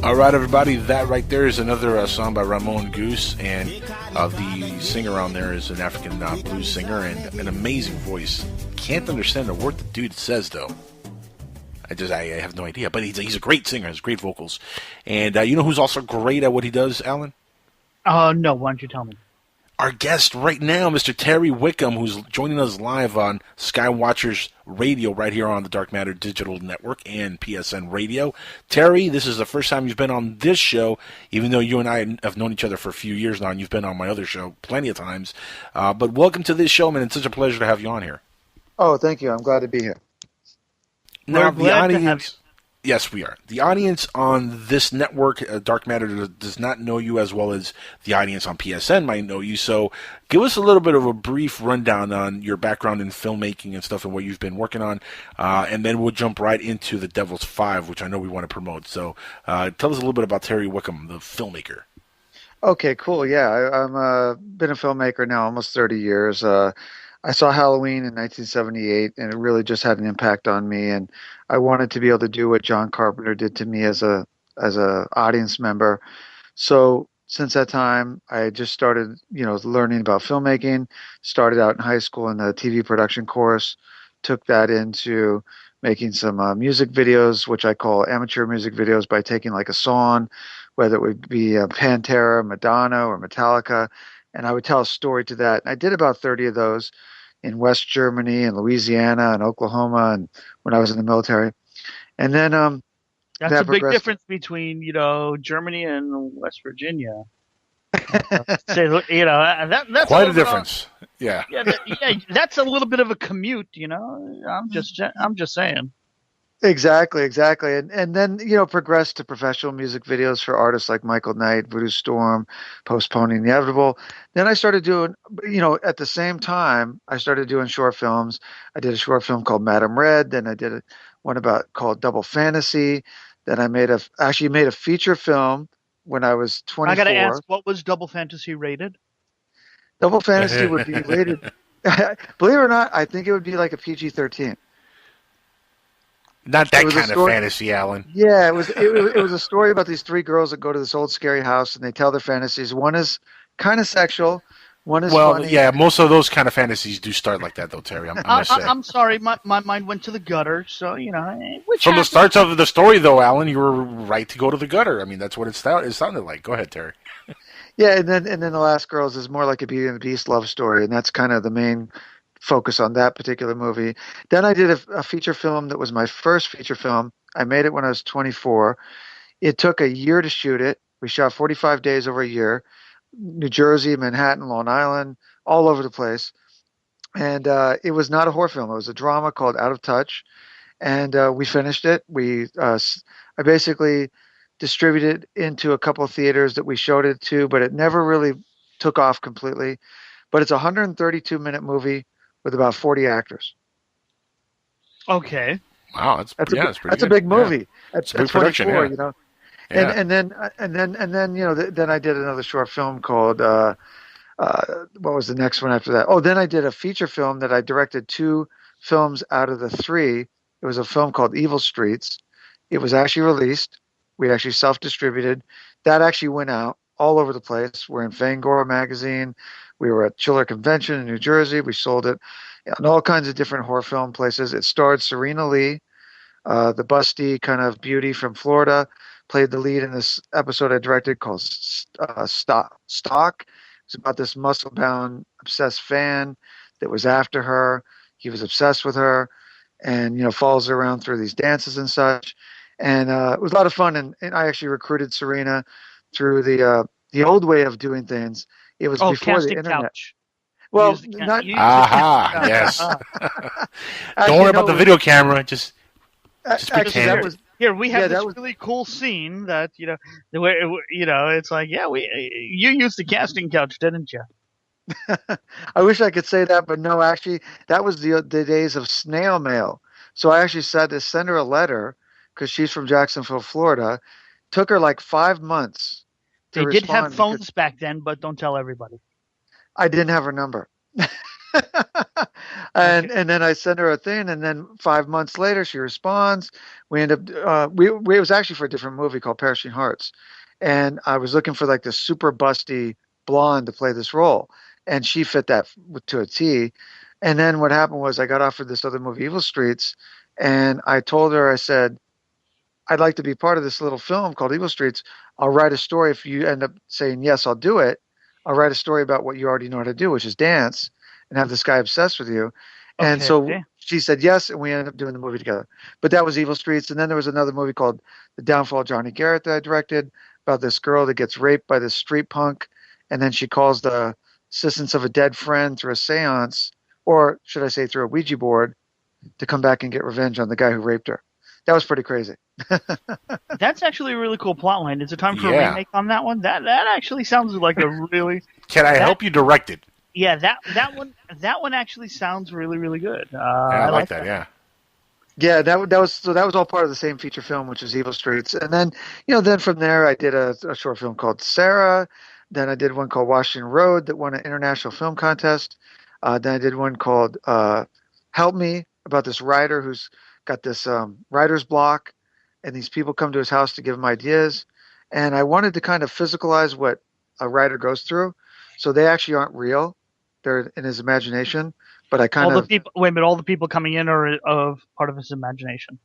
All right, everybody, that right there is another song by Ramon Goose, and the singer on there is an African blues singer and an amazing voice. Can't understand a word the dude says, though. I have no idea, but he's a great singer, has great vocals. And you know who's also great at what he does, Alan? No, why don't you tell me? Our guest right now, Mr. Terry Wickham, who's joining us live on Skywatchers Radio right here on the Dark Matter Digital Network and PSN Radio. Terry, this is the first time you've been on this show, even though you and I have known each other for a few years now, and you've been on my other show plenty of times. But welcome to this show, man. It's such a pleasure to have you on here. Oh, thank you. I'm glad to be here. Now, the audience... Yes, we are. The audience on this network, Dark Matter, does not know you as well as the audience on PSN might know you. So give us a little bit of a brief rundown on your background in filmmaking and stuff and what you've been working on. And then we'll jump right into The Devil's Five, which I know we want to promote. So tell us a little bit about Terry Wickham, the filmmaker. Okay, cool. Yeah, I'm been a filmmaker now almost 30 years. I saw Halloween in 1978, and it really just had an impact on me. And I wanted to be able to do what John Carpenter did to me as a audience member. So since that time, I just started, learning about filmmaking. Started out in high school in the TV production course. Took that into making some music videos, which I call amateur music videos, by taking like a song, whether it would be Pantera, Madonna, or Metallica, and I would tell a story to that. And I did about 30 of those in West Germany and Louisiana and Oklahoma, and when I was in the military. And then that's a big difference between Germany and West Virginia. That's quite a difference. Yeah, that's a little bit of a commute. I'm just saying. Exactly. And then, progressed to professional music videos for artists like Michael Knight, Voodoo Storm, Postponing the Inevitable. Then I started doing, at the same time, I started doing short films. I did a short film called Madam Red. Then I did one called Double Fantasy. Then I actually made a feature film when I was 24. I got to ask, what was Double Fantasy rated? Double Fantasy would be rated, believe it or not, I think it would be like a PG-13. Not that kind of fantasy, Alan. Yeah, it was a story about these three girls that go to this old scary house and they tell their fantasies. One is kind of sexual, one is funny. Yeah, most of those kind of fantasies do start like that, though, Terry. I'm sorry, my mind went to the gutter. So from the start of the story, though, Alan, you were right to go to the gutter. I mean, that's what it sounded like. Go ahead, Terry. Yeah, and then The Last Girls is more like a Beauty and the Beast love story, and that's kind of the main focus on that particular movie. Then I did a feature film that was my first feature film. I made it when I was 24. It took a year to shoot it. We shot 45 days over a year. New Jersey, Manhattan, Long Island, all over the place. And it was not a horror film. It was a drama called Out of Touch. And we finished it. I basically distributed it into a couple of theaters that we showed it to, but it never really took off completely. But it's a 132-minute movie with about 40 actors. Okay. Wow, that's a big movie. Yeah. It's a big production, yeah. Yeah. And then then I did another short film called what was the next one after that? Oh, then I did a feature film that I directed 2 films out of the 3. It was a film called Evil Streets. It was actually released. We actually self-distributed. That actually went out all over the place. We're in Fangora magazine. We were at Chiller Convention in New Jersey. We sold it in all kinds of different horror film places. It starred Serena Lee, the busty kind of beauty from Florida, played the lead in this episode I directed called Stock. It's about this muscle-bound, obsessed fan that was after her. He was obsessed with her and, follows her around through these dances and such. And it was a lot of fun. And I actually recruited Serena through the old way of doing things. It was before the internet. Couch. Well, yes. Don't worry about the video camera. Just pretend. We have this really cool scene that it's like you used the casting couch, didn't you? I wish I could say that, but no. Actually, that was the days of snail mail. So I actually had to send her a letter because she's from Jacksonville, Florida. Took her like 5 months. They did have phones back then, but don't tell everybody. I didn't have her number. And then I send her a thing, and then 5 months later she responds. We end up it was actually for a different movie called Perishing Hearts, and I was looking for like this super busty blonde to play this role, and she fit that to a T. And then what happened was I got offered this other movie, Evil Streets, and I told her, I said, I'd like to be part of this little film called Evil Streets. I'll write a story. If you end up saying yes, I'll do it. I'll write a story about what you already know how to do, which is dance, and have this guy obsessed with you. And so she said yes, and we ended up doing the movie together. But that was Evil Streets. And then there was another movie called The Downfall of Johnny Garrett that I directed about this girl that gets raped by this street punk, and then she calls the assistance of a dead friend through a seance, or should I say through a Ouija board, to come back and get revenge on the guy who raped her. That was pretty crazy. That's actually a really cool plot line. Is it time for a remake on that one? That actually sounds like a really... Can I help you direct it? Yeah, that one actually sounds really, really good. I like that. Yeah. Yeah, that was all part of the same feature film, which was Evil Streets. And then, then from there I did a short film called Sarah. Then I did one called Washington Road that won an international film contest. Then I did one called Help Me, about this writer who's got this writer's block, and these people come to his house to give him ideas. And I wanted to kind of physicalize what a writer goes through. So they actually aren't real. They're in his imagination. But I kind of... all the people coming in are of part of his imagination.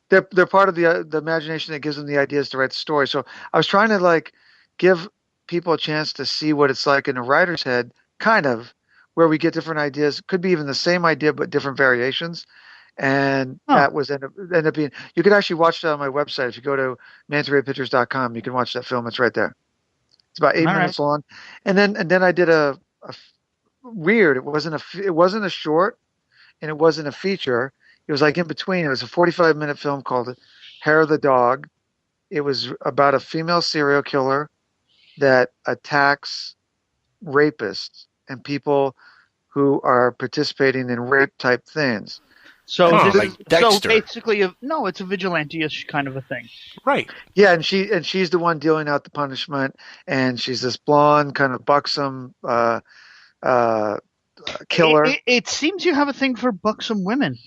They're part of the imagination that gives them the ideas to write the story. So I was trying to give people a chance to see what it's like in a writer's head, kind of, where we get different ideas. Could be even the same idea, but different variations. And that was end up being... You can actually watch that on my website. If you go to mantaraypictures.com, you can watch that film. It's right there. It's about 8 minutes long. And then I did a weird. It wasn't a short, and it wasn't a feature. It was like in between. It was a 45-minute film called Hair of the Dog. It was about a female serial killer that attacks rapists and people who are participating in rape type things. So basically, it's a vigilante-ish kind of a thing, right? Yeah, and she's the one dealing out the punishment, and she's this blonde, kind of buxom killer. It seems you have a thing for buxom women.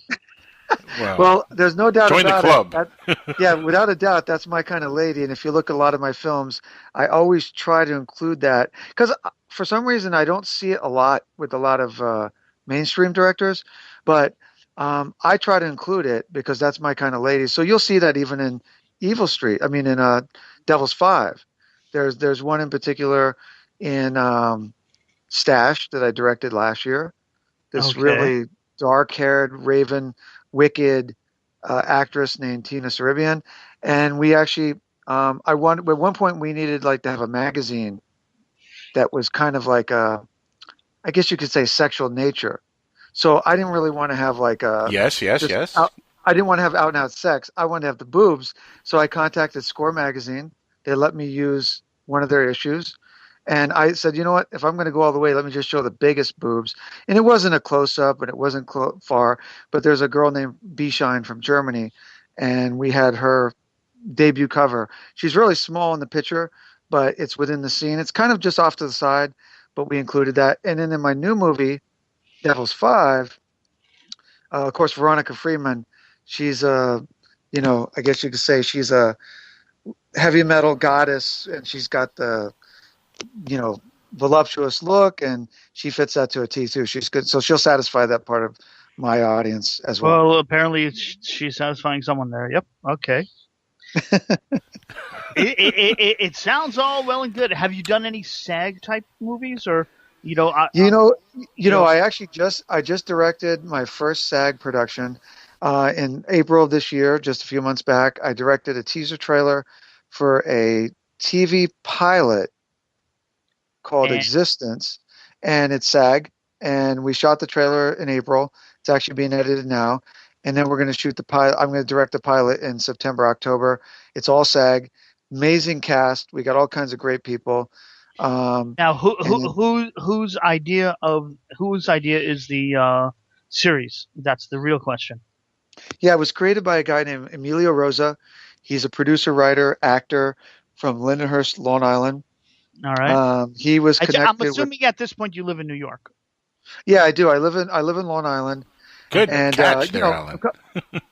Well, there's no doubt join about the club. Yeah, without a doubt, that's my kind of lady. And if you look at a lot of my films, I always try to include that because for some reason I don't see it a lot with a lot of mainstream directors, but I try to include it because that's my kind of lady. So you'll see that even in Evil Street. I mean, in Devil's Five, there's one in particular in Stash that I directed last year. This really dark-haired, raven, wicked actress named Tina Saribian, and we actually at one point we needed to have a magazine that was kind of like I guess you could say sexual nature. So I didn't really want to have yes. I didn't want to have out and out sex. I wanted to have the boobs. So I contacted Score Magazine. They let me use one of their issues. And I said, you know what? If I'm going to go all the way, let me just show the biggest boobs. And it wasn't a close-up, and it wasn't far. But there's a girl named Bishine from Germany, and we had her debut cover. She's really small in the picture, but it's within the scene. It's kind of just off to the side, but we included that. And then in my new movie, Devil's Five, of course, Veronica Freeman, she's I guess you could say she's a heavy metal goddess, and she's got the voluptuous look, and she fits that to a T too. She's good, so she'll satisfy that part of my audience as well. Well, apparently she's satisfying someone there. Yep. Okay. It sounds all well and good. Have you done any SAG type movies, or I actually just directed my first SAG production in April of this year, just a few months back. I directed a teaser trailer for a TV pilot called Existence, and it's SAG, and we shot the trailer in April. It's actually being edited now, and then we're going to shoot the pilot. I'm going to direct the pilot in September, October. It's all SAG. Amazing cast. We got all kinds of great people. Now, whose idea is the series? That's the real question. Yeah, it was created by a guy named Emilio Rosa. He's a producer, writer, actor from Lindenhurst, Long Island. All right. He was connected. I'm assuming at this point you live in New York. Yeah, I do. I live in Long Island, Good And catch there, Alan.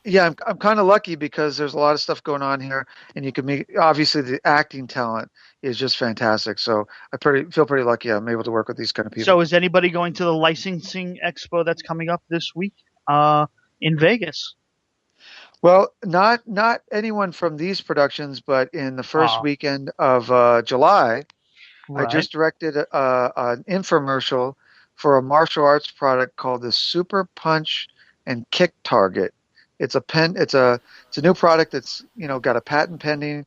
Yeah, I'm kind of lucky because there's a lot of stuff going on here, and you can meet. Obviously, the acting talent is just fantastic. So I feel pretty lucky. I'm able to work with these kind of people. So is anybody going to the licensing expo that's coming up this week in Vegas? Well, not anyone from these productions, but in the first weekend of July, Right. I just directed an infomercial for a martial arts product called the Super Punch and Kick Target. It's a new product that's got a patent pending.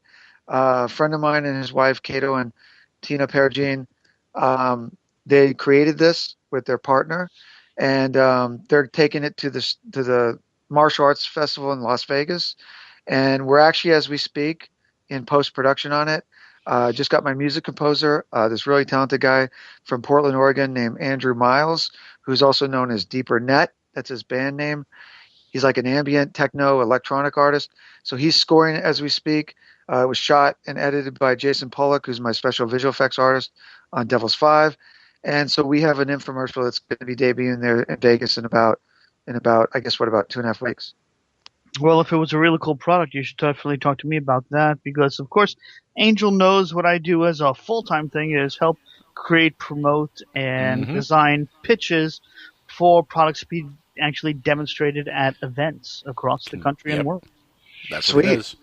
A friend of mine and his wife Kato and Tina Pergine, they created this with their partner, and they're taking it to the Martial Arts Festival in Las Vegas, and we're actually, as we speak, in post-production on it. Just got my music composer, this really talented guy from Portland, Oregon, named Andrew Miles, who's also known as Deeper Net. That's his band name. He's like an ambient techno electronic artist. So he's scoring it as we speak. It was shot and edited by Jason Pollock, who's my special visual effects artist on Devil's 5. And so we have an infomercial that's going to be debuting there in Vegas in about I guess about 2.5 weeks. Well, if it was a really cool product, you should definitely talk to me about that because, of course, Angel knows what I do as a full-time thing is help create, promote, and design pitches for products to be actually demonstrated at events across the country and world. That's what it is.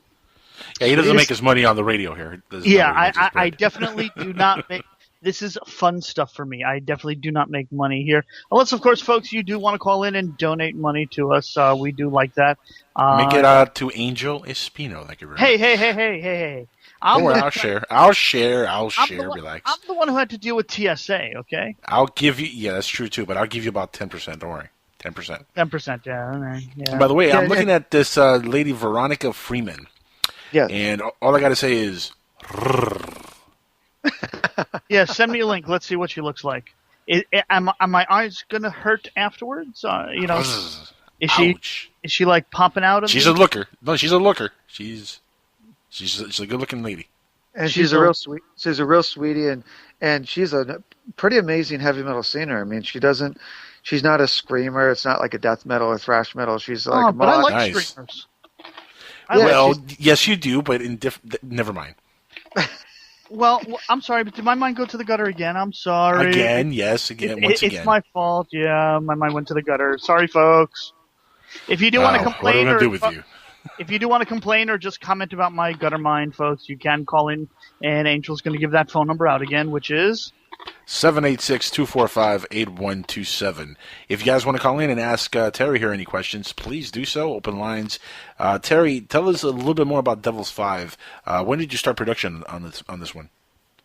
Yeah, he doesn't make his money on the radio here. I definitely do not make. This is fun stuff for me. I definitely do not make money here. Unless, of course, folks, you do want to call in and donate money to us. We do like that. Make it to Angel Espino. Thank you very much. Hey. Don't worry, I'll share. Relax. I'm the one who had to deal with TSA, okay? I'll give you, yeah, that's true too, but I'll give you about 10%. Don't worry. 10%. 10%, yeah. All right, yeah. And by the way, I'm looking at this lady, Veronica Freeman. Yeah. And all I got to say is... Yeah, send me a link. Let's see what she looks like. Are my eyes going to hurt afterwards? Is she like popping out? She's a looker. No, she's a looker. She's a good-looking lady. And she's a real sweet. She's a real sweetie, and she's a pretty amazing heavy metal singer. I mean, she's not a screamer. It's not like a death metal or thrash metal. She's like, but I like screamers. Yes, you do, but never mind. Well, I'm sorry, but did my mind go to the gutter again? I'm sorry. Again. It's my fault. Yeah, my mind went to the gutter. Sorry, folks. If you do want to complain, what am I gonna do with you? If you do want to complain or just comment about my gutter mind, folks, you can call in, and Angel's going to give that phone number out again, which is 786-245-8127. If you guys want to call in and ask Terry here any questions, please do so. Open lines. Terry, tell us a little bit more about Devil's 5. When did you start production on this one?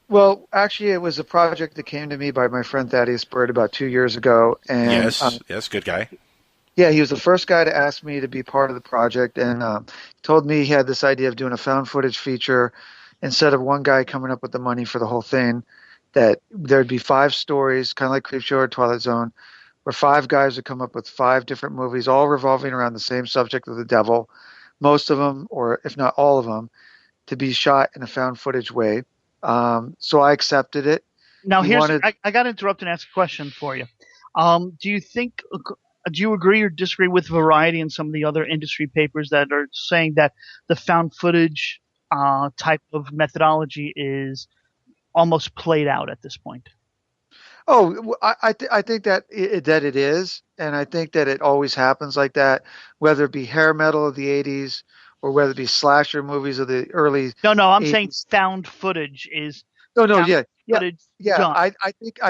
Well, actually, it was a project that came to me by my friend Thaddeus Bird about 2 years ago. And, yes, good guy. Yeah, he was the first guy to ask me to be part of the project, and told me he had this idea of doing a found footage feature instead of one guy coming up with the money for the whole thing, that there'd be 5 stories, kind of like Creepshow or Twilight Zone, where 5 guys would come up with 5 different movies, all revolving around the same subject of the devil, most of them, or if not all of them, to be shot in a found footage way. So I accepted it. Now, I got to interrupt and ask a question for you. Do you agree or disagree with Variety and some of the other industry papers that are saying that the found footage type of methodology is almost played out at this point? Oh, I think that it is, and I think that it always happens like that, whether it be hair metal of the 80s or whether it be slasher movies of the early. No, I'm 80s. saying found footage is. I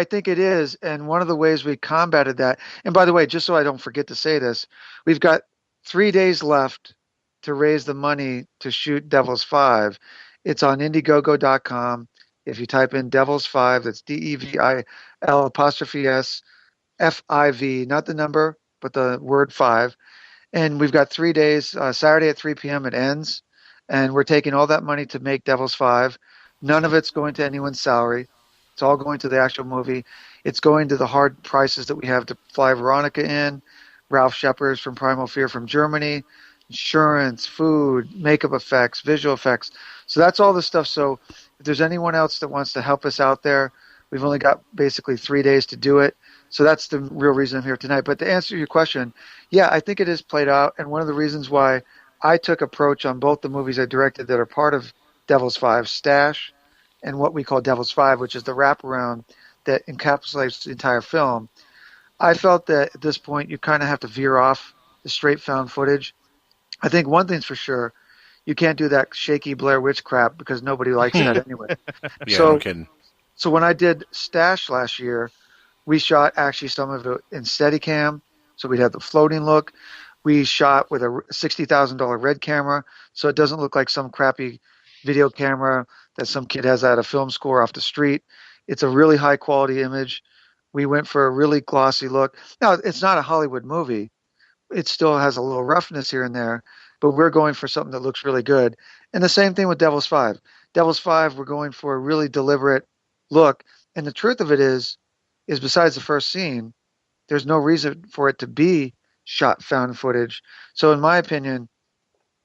think it is, and one of the ways we combated that. And by the way, just so I don't forget to say this, we've got 3 days left to raise the money to shoot Devil's 5. It's on Indiegogo.com. If you type in Devil's 5, that's DEVIL''S''FIV, not the number, but the word 5. And we've got 3 days. Saturday at 3 p.m. it ends, and we're taking all that money to make Devil's 5. None of it's going to anyone's salary. It's all going to the actual movie. It's going to the hard prices that we have to fly Veronica in, Ralph Sheppers from Primal Fear from Germany, insurance, food, makeup effects, visual effects. So that's all the stuff. So if there's anyone else that wants to help us out there, we've only got basically 3 days to do it. So that's the real reason I'm here tonight. But to answer your question, yeah, I think it is played out. And one of the reasons why I took approach on both the movies I directed that are part of Devil's Five, Stash, and what we call Devil's Five, which is the wraparound that encapsulates the entire film. I felt that at this point you kind of have to veer off the straight found footage. I think one thing's for sure, you can't do that shaky Blair Witch crap because nobody likes that anyway. Yeah, no kidding. So when I did Stash last year, we shot actually some of it in Steadicam, so we'd have the floating look. We shot with a $60,000 red camera, so it doesn't look like some crappy video camera that some kid has at a film school off the street. It's a really high quality image. We went for a really glossy look. Now, it's not a Hollywood movie. It still has a little roughness here and there, but we're going for something that looks really good. And the same thing with Devil's Five. Devil's Five, we're going for a really deliberate look. And the truth of it is besides the first scene, there's no reason for it to be shot found footage. So in my opinion,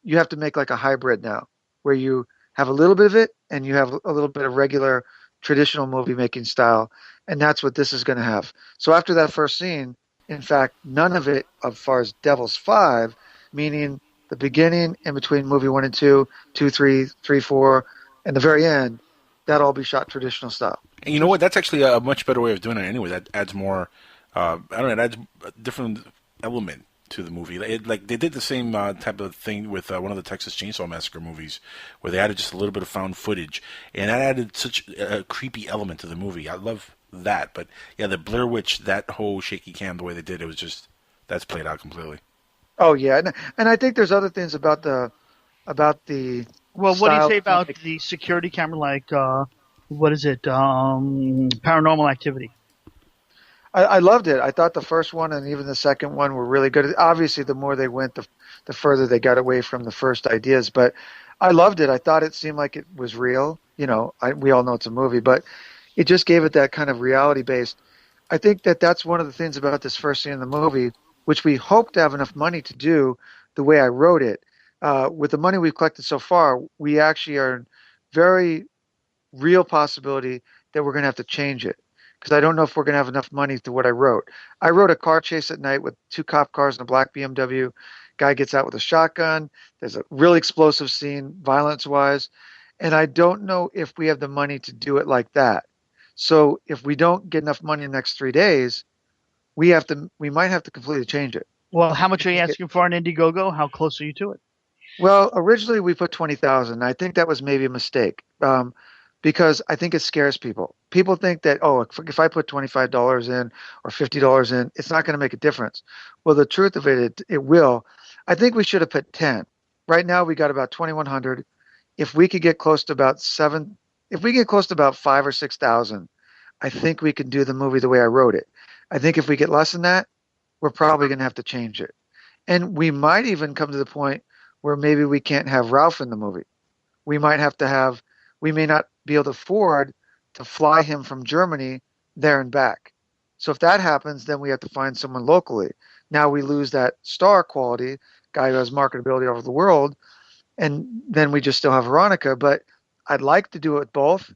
you have to make like a hybrid now, where you have a little bit of it and you have a little bit of regular traditional movie making style. And that's what this is going to have. So after that first scene, in fact, none of it as far as Devil's Five, meaning the beginning in between movie 1 and 2, 2, 3, 3, 4, and the very end, that'll all be shot traditional style. And you know what? That's actually a much better way of doing it anyway. That adds more, I don't know, it adds a different element to the movie. Like they did the same type of thing with one of the Texas Chainsaw Massacre movies, where they added just a little bit of found footage, and that added such a creepy element to the movie. I love that. But yeah, the Blair Witch, that whole shaky cam, the way they did it was just, that's played out completely. Oh yeah, and I think there's other things about the Well, what do you say about the security camera? Like, what is it? Paranormal Activity. I loved it. I thought the first one and even the second one were really good. Obviously, the more they went, the further they got away from the first ideas. But I loved it. I thought it seemed like it was real. You know, we all know it's a movie, but it just gave it that kind of reality-based. I think that's one of the things about this first scene in the movie, which we hope to have enough money to do the way I wrote it. With the money we've collected so far, we actually are in very real possibility that we're going to have to change it, because I don't know if we're going to have enough money to what I wrote. I wrote a car chase at night with 2 cop cars and a black BMW. Guy gets out with a shotgun. There's a really explosive scene, violence-wise, and I don't know if we have the money to do it like that. So if we don't get enough money in the next 3 days, we might have to completely change it. Well, how much are you asking for on Indiegogo? How close are you to it? Well, originally we put $20,000. I think that was maybe a mistake, because I think it scares people. People think that, if I put $25 in or $50 in, it's not going to make a difference. Well, the truth of it will. I think we should have put 10. Right now we got about 2,100. If we could get close to about 5 or 6,000, I think we can do the movie the way I wrote it. I think if we get less than that, we're probably going to have to change it. And we might even come to the point where maybe we can't have Ralph in the movie. We may not be able to afford to fly him from Germany there and back. So if that happens, then we have to find someone locally. Now we lose that star quality, guy who has marketability over the world, and then we just still have Veronica. But I'd like to do it with both.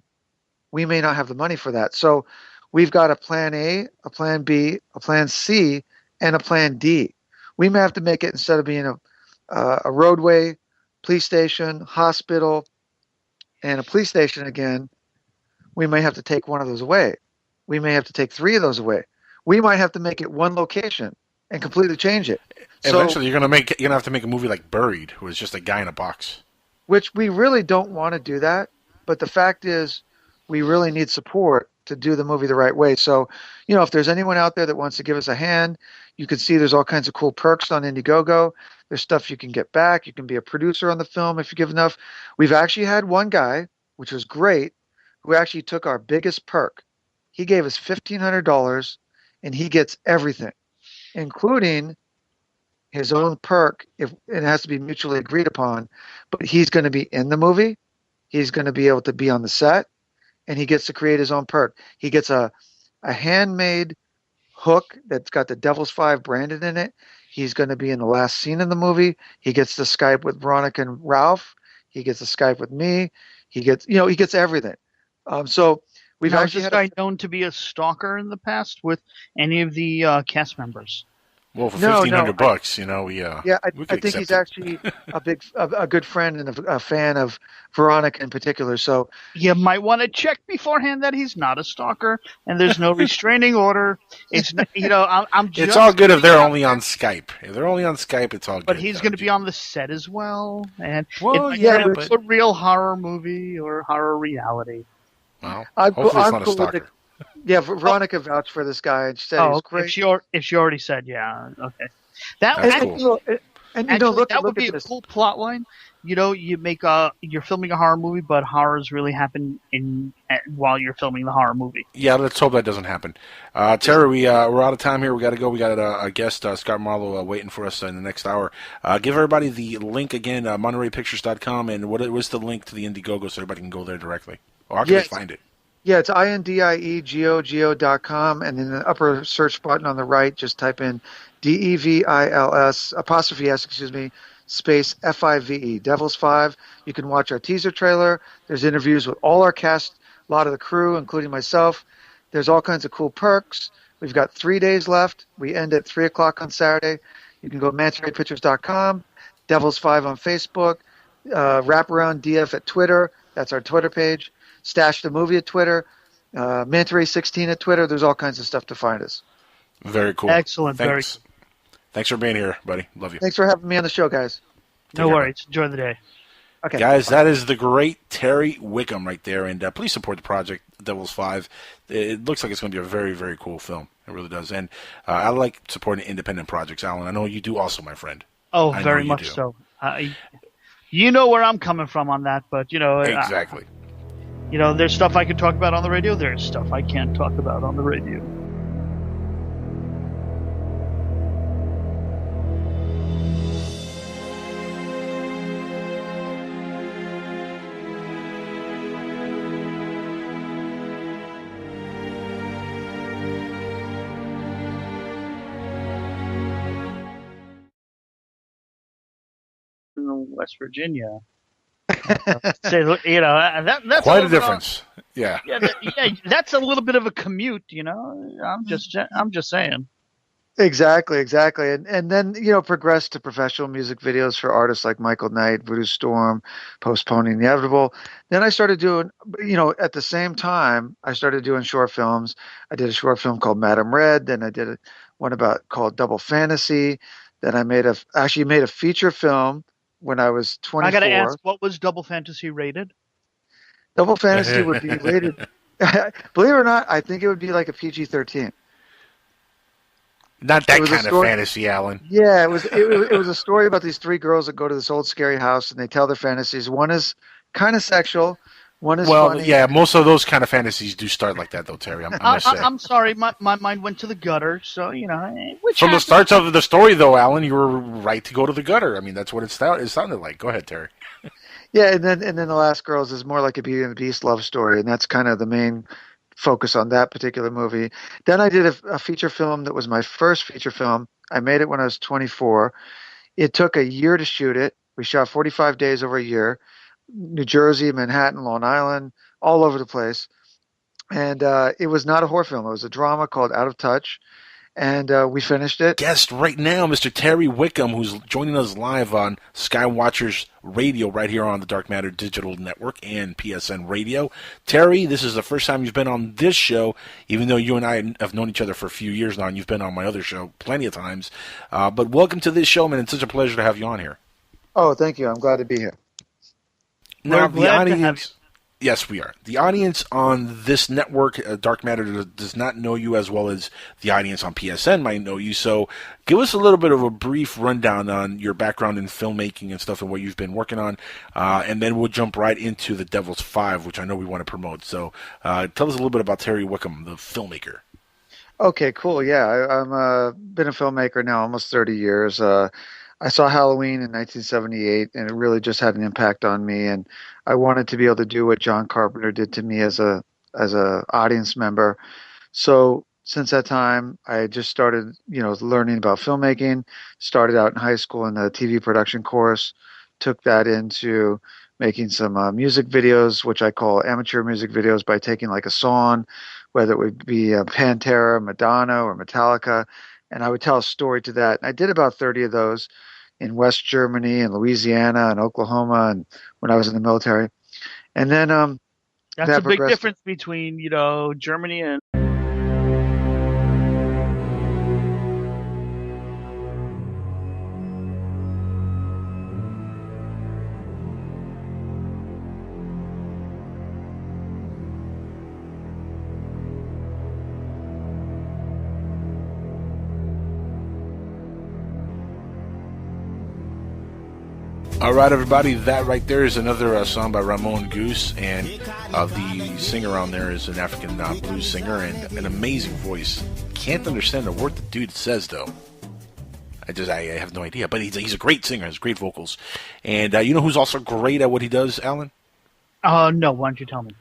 We may not have the money for that. So we've got a plan A, a plan B, a plan C, and a plan D. We may have to make it, instead of being a roadway, police station, hospital, and a police station again, we may have to take one of those away. We may have to take 3 of those away. We might have to make it one location and completely change it. Eventually, you're gonna have to make a movie like Buried, who is just a guy in a box. Which we really don't want to do that, but the fact is, we really need support to do the movie the right way. So, if there's anyone out there that wants to give us a hand, you can see there's all kinds of cool perks on Indiegogo. There's stuff you can get back. You can be a producer on the film if you give enough. We've actually had one guy, which was great, who actually took our biggest perk. He gave us $1,500, and he gets everything, including his own perk. If it has to be mutually agreed upon, but he's going to be in the movie. He's going to be able to be on the set, and he gets to create his own perk. He gets a handmade hook that's got the Devil's Five branded in it. He's going to be in the last scene in the movie. He gets to Skype with Veronica and Ralph. He gets to Skype with me. He gets everything. So We've Now, is actually this guy known to be a stalker in the past with any of the cast members? Well, for no, $1,500, we I could think accept he's it. actually a good friend and a fan of Veronica in particular. So You might want to check beforehand that he's not a stalker and there's no restraining order. It's I'm just It's all good if they're only on Skype. If they're only on Skype, it's all good. But he's going to be on the set as well, and Well, it's a real horror movie or horror reality. Well, hopefully it's not a stalker. Yeah, Veronica vouched for this guy and she said he's great. If she already said, yeah, okay. That's cool. That would be a cool plot line. You're filming a horror movie, but horrors really happen while you're filming the horror movie. Yeah, let's hope that doesn't happen. Terry, we're out of time here. We got to go. We got a guest, Scott Marlowe, waiting for us in the next hour. Give everybody the link again, MontereyPictures.com, and what's the link to the Indiegogo so everybody can go there directly? Or how can they find it? Yeah, it's INDIEGOGO.com, and in the upper search button on the right, just type in DEVILS, space FIVE, Devils 5. You can watch our teaser trailer. There's interviews with all our cast, a lot of the crew, including myself. There's all kinds of cool perks. We've got 3 days left. We end at 3 o'clock on Saturday. You can go to mantaraypictures.com, Devils 5 on Facebook, Wraparound DF at Twitter. That's our Twitter page. Stash the Movie at Twitter, Manta 16 at Twitter. There's all kinds of stuff to find us. Very cool. Excellent. Thanks. Thanks for being here, buddy. Love you. Thanks for having me on the show, guys. No worries. Enjoy the day. Okay, guys, that is the great Terry Wickham right there, and please support the project, Devils 5. It looks like it's going to be a very, very cool film. It really does. And I like supporting independent projects, Alan. I know you do also, my friend. Oh, very much so. You know where I'm coming from on that, but, Exactly. There's stuff I can talk about on the radio. There's stuff I can't talk about on the radio. In West Virginia. That's quite a difference. Yeah, that's a little bit of a commute. I'm just saying. Exactly, and then progress to professional music videos for artists like Michael Knight, Voodoo Storm, Postponing the Inevitable. Then I started doing, at the same time, I started doing short films. I did a short film called Madam Red. Then I did one called Double Fantasy. Then I actually made a feature film when I was 24. I got to ask, what was Double Fantasy rated? Double Fantasy would be rated, believe it or not, I think it would be like a PG-13. Not that kind of fantasy, Alan. Yeah, it was a story about these three girls that go to this old scary house and they tell their fantasies. One is kind of sexual. One is funny. Yeah, most of those kind of fantasies do start like that, though, Terry. I'm sorry, my mind went to the gutter. So from the start of the story, though, Alan, you were right to go to the gutter. I mean, that's what it sounded like. Go ahead, Terry. Yeah, and then The Last Girls is more like a Beauty and the Beast love story, and that's kind of the main focus on that particular movie. Then I did a feature film that was my first feature film. I made it when I was 24. It took a year to shoot it. We shot 45 days over a year. New Jersey, Manhattan, Long Island, all over the place. And it was not a horror film. It was a drama called Out of Touch. And we finished it. Guest right now, Mr. Terry Wickham, who's joining us live on Skywatchers Radio right here on the Dark Matter Digital Network and PSN Radio. Terry, this is the first time you've been on this show, even though you and I have known each other for a few years now, and you've been on my other show plenty of times. But welcome to this show, man. It's such a pleasure to have you on here. Oh, thank you. I'm glad to be here. Now, the audience... Yes, we are. The audience on this network, Dark Matter, does not know you as well as the audience on PSN might know you. So give us a little bit of a brief rundown on your background in filmmaking and stuff and what you've been working on. And then we'll jump right into the Devils 5, which I know we want to promote. So tell us a little bit about Terry Wickham, the filmmaker. Okay, cool. Yeah, I'm been a filmmaker now almost 30 years. I saw Halloween in 1978, and it really just had an impact on me. And I wanted to be able to do what John Carpenter did to me as a audience member. So since that time, I just started, learning about filmmaking. Started out in high school in the TV production course. Took that into making some music videos, which I call amateur music videos, by taking like a song, whether it would be Pantera, Madonna, or Metallica, and I would tell a story to that. And I did about 30 of those in West Germany and Louisiana and Oklahoma, and when I was in the military. And then that's a big difference between, Germany and. All right, everybody, that right there is another song by Ramon Goose, and the singer on there is an African blues singer and an amazing voice. Can't understand a word the dude says, though. I have no idea, but he's a great singer, has great vocals. And you know who's also great at what he does, Alan? No, why don't you tell me?